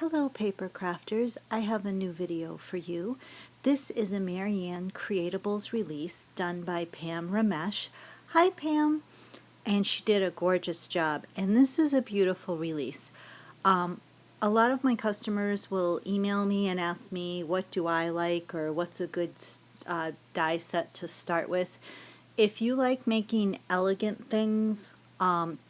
Hello paper crafters, I have a new video for you. This is a Marianne Creatables release done by Pam Ramesh. Hi Pam! And she did a gorgeous job, and this is a beautiful release. A lot of my customers will email me and ask me what do I like or what's a good die set to start with. If you like making elegant things,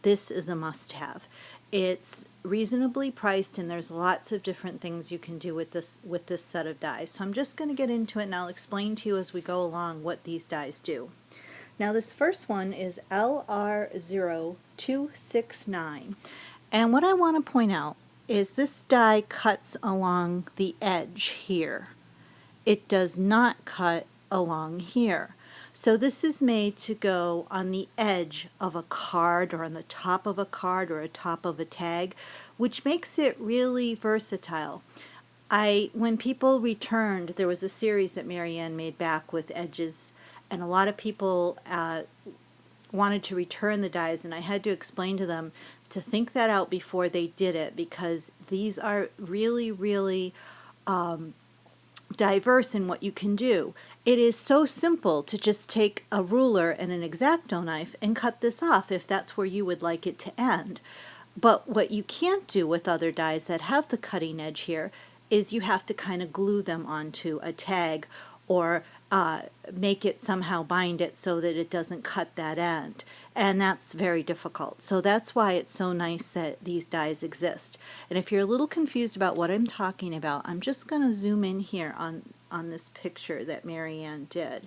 this is a must-have. It's reasonably priced, and there's lots of different things you can do with this set of dies. So I'm just going to get into it, and I'll explain to you as we go along what these dies do. Now this first one is LR0269, and what I want to point out is this die cuts along the edge here. It does not cut along here. So this is made to go on the edge of a card or on the top of a card or a top of a tag, which makes it really versatile. When people returned, there was a series that Marianne made back with edges, and a lot of people wanted to return the dies, and I had to explain to them to think that out before they did it, because these are really, really diverse in what you can do. It is so simple to just take a ruler and an X-Acto knife and cut this off if that's where you would like it to end. But what you can't do with other dies that have the cutting edge here is you have to kind of glue them onto a tag or make it somehow bind it so that it doesn't cut that end, and that's very difficult. So that's why it's so nice that these dies exist. And if you're a little confused about what I'm talking about, I'm just going to zoom in here on this picture that Marianne did,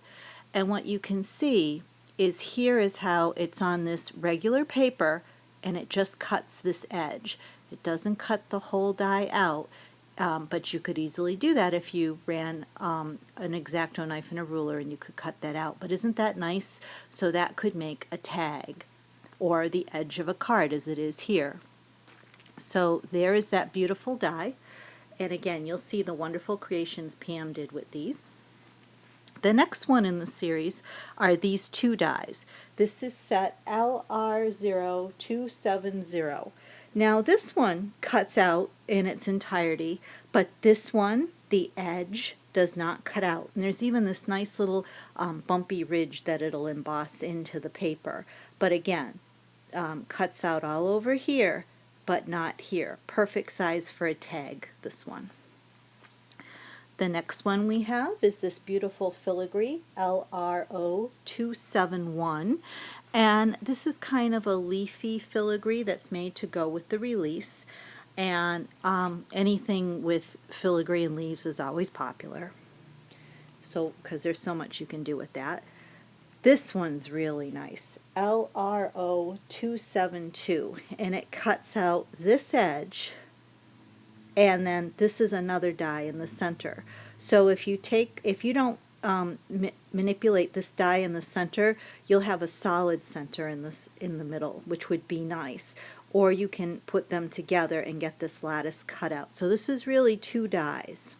and what you can see is here is how it's on this regular paper, and it just cuts this edge. It doesn't cut the whole die out. But you could easily do that if you ran an X-Acto knife and a ruler, and you could cut that out. But isn't that nice? So that could make a tag or the edge of a card, as it is here. So there is that beautiful die. And again, you'll see the wonderful creations Pam did with these. The next one in the series are these two dies. This is set LR0270. Now this one cuts out in its entirety, but this one, the edge, does not cut out. And there's even this nice little bumpy ridge that it'll emboss into the paper. But again, cuts out all over here, but not here. Perfect size for a tag, this one. The next one we have is this beautiful filigree, LR0271. And this is kind of a leafy filigree that's made to go with the release. And anything with filigree and leaves is always popular. So, because there's so much you can do with that. This one's really nice, LR0272. And it cuts out this edge, and then this is another die in the center. So if you don't manipulate this die in the center, you'll have a solid center in the middle, which would be nice. Or you can put them together and get this lattice cut out. So this is really two dies.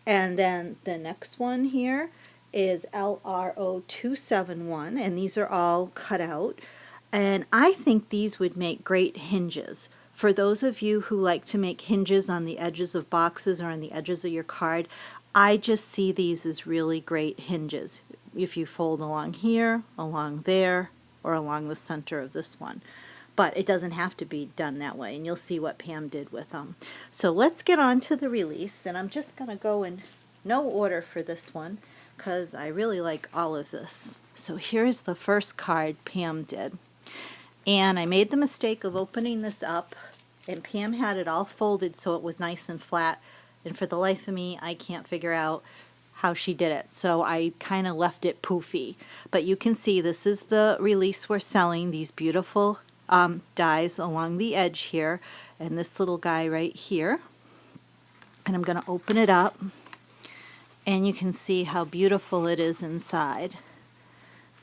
And then the next one here is LR0271, and these are all cut out. And I think these would make great hinges. For those of you who like to make hinges on the edges of boxes or on the edges of your card, I just see these as really great hinges. If you fold along here, along there, or along the center of this one. But it doesn't have to be done that way, and you'll see what Pam did with them. So let's get on to the release, and I'm just going to go in no order for this one because I really like all of this. So here's the first card Pam did. And I made the mistake of opening this up, and Pam had it all folded so it was nice and flat, and for the life of me I can't figure out how she did it, so I kind of left it poofy. But you can see this is the release we're selling, these beautiful dies along the edge here, and this little guy right here. And I'm going to open it up, and you can see how beautiful it is inside.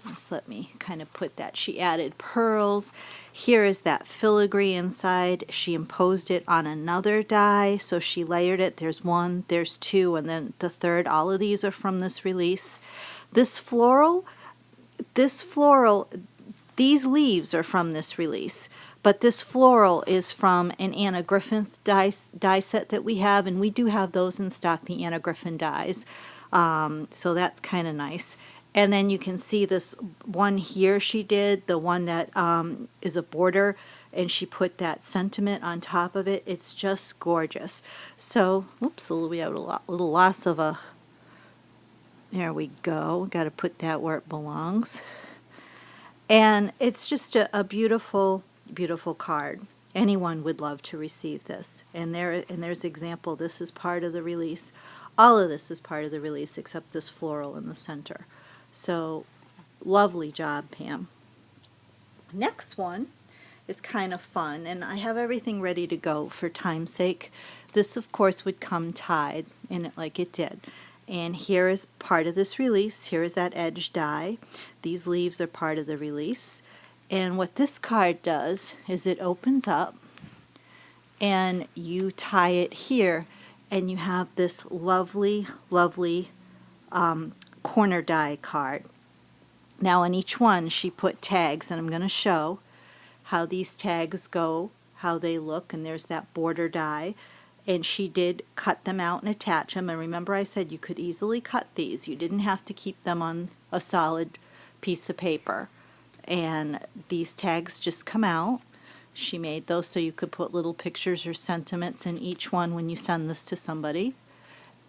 Just let me kind of put that. She added pearls. Here is that filigree inside. She imposed it on another die, so she layered it. There's one, there's two, and then the third. All of these are from this release. This floral, these leaves are from this release, But this floral is from an Anna Griffith die set that we have, and we do have those in stock, the Anna Griffith dies. So that's kind of nice. And then you can see this one here she did, the one that is a border, and she put that sentiment on top of it. It's just gorgeous. So, oops, we have a little loss of a, there we go. Got to put that where it belongs. And it's just a beautiful, beautiful card. Anyone would love to receive this. And there's example. This is part of the release. All of this is part of the release except this floral in the center. So lovely job, Pam. Next one is kind of fun, and I have everything ready to go for time's sake. This, of course, would come tied in it like it did. And here is part of this release. Here is that edge die. These leaves are part of the release. And what this card does is it opens up and you tie it here, and you have this lovely, lovely corner die card. Now on each one she put tags, and I'm going to show how these tags go, how they look, and there's that border die. And she did cut them out and attach them. And remember I said you could easily cut these. You didn't have to keep them on a solid piece of paper. And these tags just come out. She made those so you could put little pictures or sentiments in each one when you send this to somebody.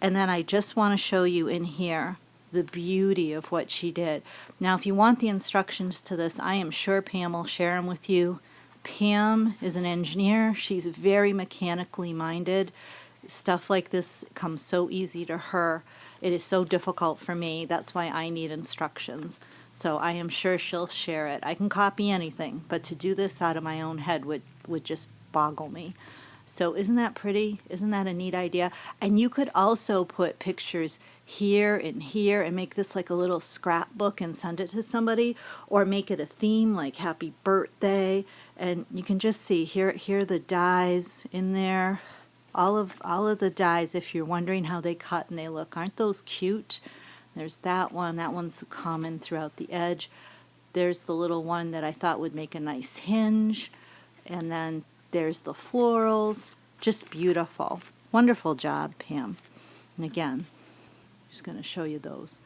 And then I just want to show you in here the beauty of what she did. Now if you want the instructions to this, I am sure Pam will share them with you. Pam is an engineer. She's very mechanically minded. Stuff like this comes so easy to her. It is so difficult for me. That's why I need instructions. So I am sure she'll share it. I can copy anything, but to do this out of my own head would just boggle me. So isn't that pretty? Isn't that a neat idea? And you could also put pictures here and make this like a little scrapbook and send it to somebody, or make it a theme like happy birthday. And you can just see here are the dies in there. All of the dies, if you're wondering how they cut and they look. Aren't those cute? There's that one. That one's common throughout the edge. There's the little one that I thought would make a nice hinge. And then there's the florals. Just beautiful. Wonderful job, Pam. And again, I'm just going to show you those.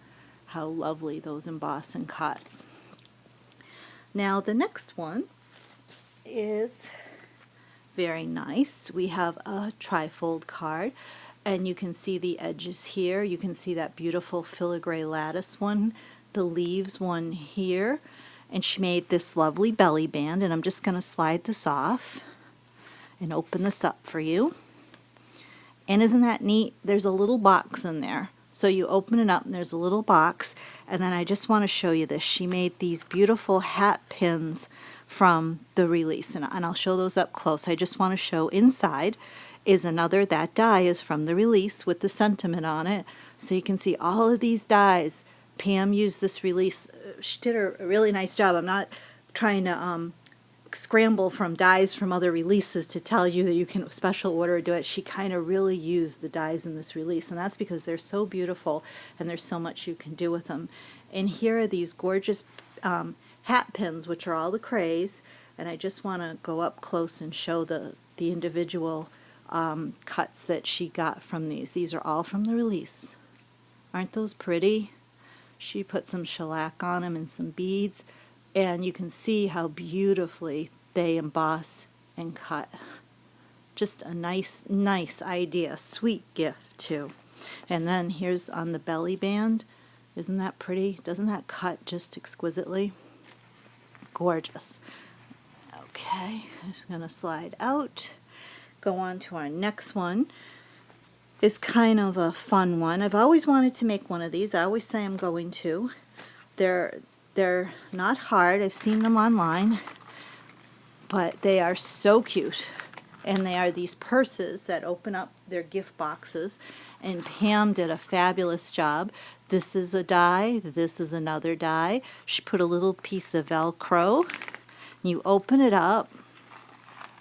How lovely those emboss and cut. Now the next one is very nice. We have a trifold card, and you can see the edges here. You can see that beautiful filigree lattice one, the leaves one here, and she made this lovely belly band, and I'm just going to slide this off and open this up for you. And isn't that neat? There's a little box in there. So you open it up and there's a little box, and then I just want to show you this. She made these beautiful hat pins from the release, and I'll show those up close. I just want to show inside is another, that die is from the release with the sentiment on it. So you can see all of these dies. Pam used this release. She did a really nice job. I'm not trying to scramble from dies from other releases to tell you that you can special order do it. She kind of really used the dies in this release, and that's because they're so beautiful and there's so much you can do with them. And here are these gorgeous hat pins, which are all the crays, and I just want to go up close and show the individual cuts that she got from these. These are all from the release. Aren't those pretty? She put some shellac on them and some beads, and you can see how beautifully they emboss and cut. Just a nice, nice idea. Sweet gift, too. And then here's on the belly band. Isn't that pretty? Doesn't that cut just exquisitely? Gorgeous. Okay, I'm just going to slide out. Go on to our next one. Is kind of a fun one. I've always wanted to make one of these. I always say I'm going to. They're not hard. I've seen them online, but they are so cute. And they are these purses that open up their gift boxes, and Pam did a fabulous job. This is a die. This is another die. She put a little piece of Velcro. You open it up,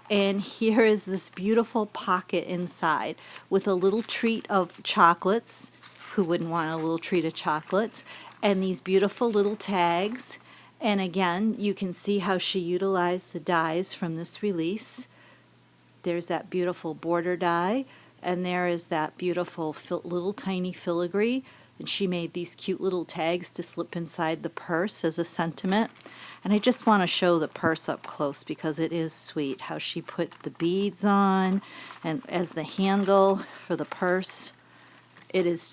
and here is this beautiful pocket inside with a little treat of chocolates. Who wouldn't want a little treat of chocolates? And these beautiful little tags. And again, you can see how she utilized the dies from this release. There's that beautiful border die, and there is that beautiful little tiny filigree. And she made these cute little tags to slip inside the purse as a sentiment. And I just want to show the purse up close because it is sweet how she put the beads on and as the handle for the purse. It is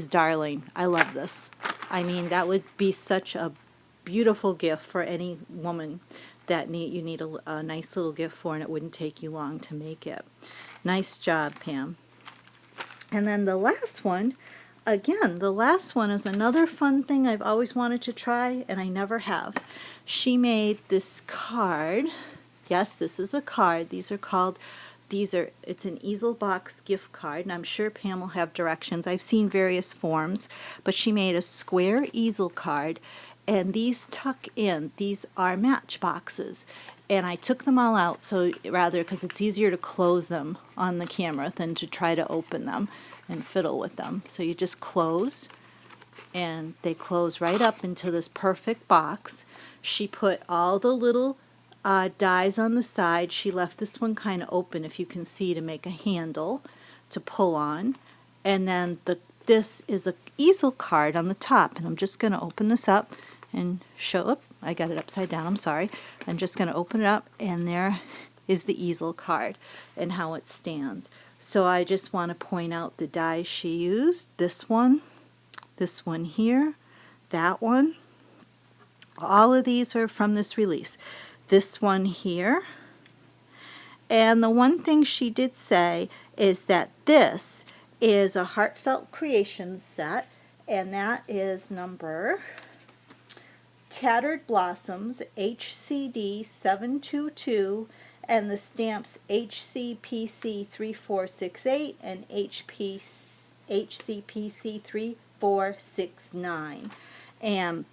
darling. I love this. I mean, that would be such a beautiful gift for any woman that you need a nice little gift for, and it wouldn't take you long to make it. Nice job, Pam. And then the last one, again, the last one is another fun thing I've always wanted to try, and I never have. She made this card. Yes, this is a card. It's an Easel box gift card, and I'm sure Pam will have directions. I've seen various forms, but she made a square easel card, and these tuck in. These are matchboxes, and I took them all out because it's easier to close them on the camera than to try to open them and fiddle with them. So you just close, and they close right up into this perfect box. She put all the little dies on the side. She left this one kind of open, if you can see, to make a handle to pull on. And then this is a easel card on the top, and I'm just going to open this up and show up. I got it upside down, I'm sorry. I'm just going to open it up, and there is the easel card and how it stands. So I just want to point out the dies she used. This one here, that one. All of these are from this release. This one here. And the one thing she did say is that this is a Heartfelt Creations set, and that is number Tattered Blossoms HCD 722, and the stamps HCPC 3468 and HCPC 3469. And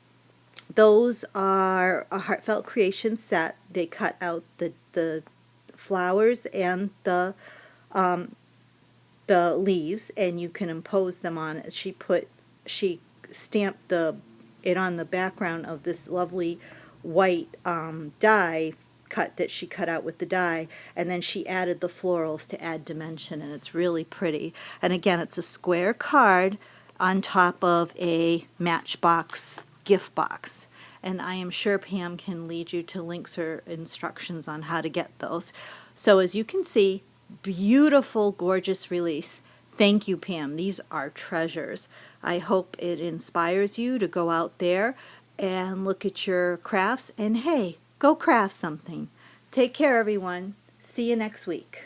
those are a Heartfelt Creation set. They cut out the flowers and the leaves, and you can impose them on it. She stamped it on the background of this lovely white die cut that she cut out with the die, and then she added the florals to add dimension, and it's really pretty. And again, it's a square card on top of a matchbox gift box, and I am sure Pam can lead you to links or instructions on how to get those. So as you can see, beautiful, gorgeous release. Thank you, Pam. These are treasures. I hope it inspires you to go out there and look at your crafts, and hey, go craft something. Take care, everyone. See you next week.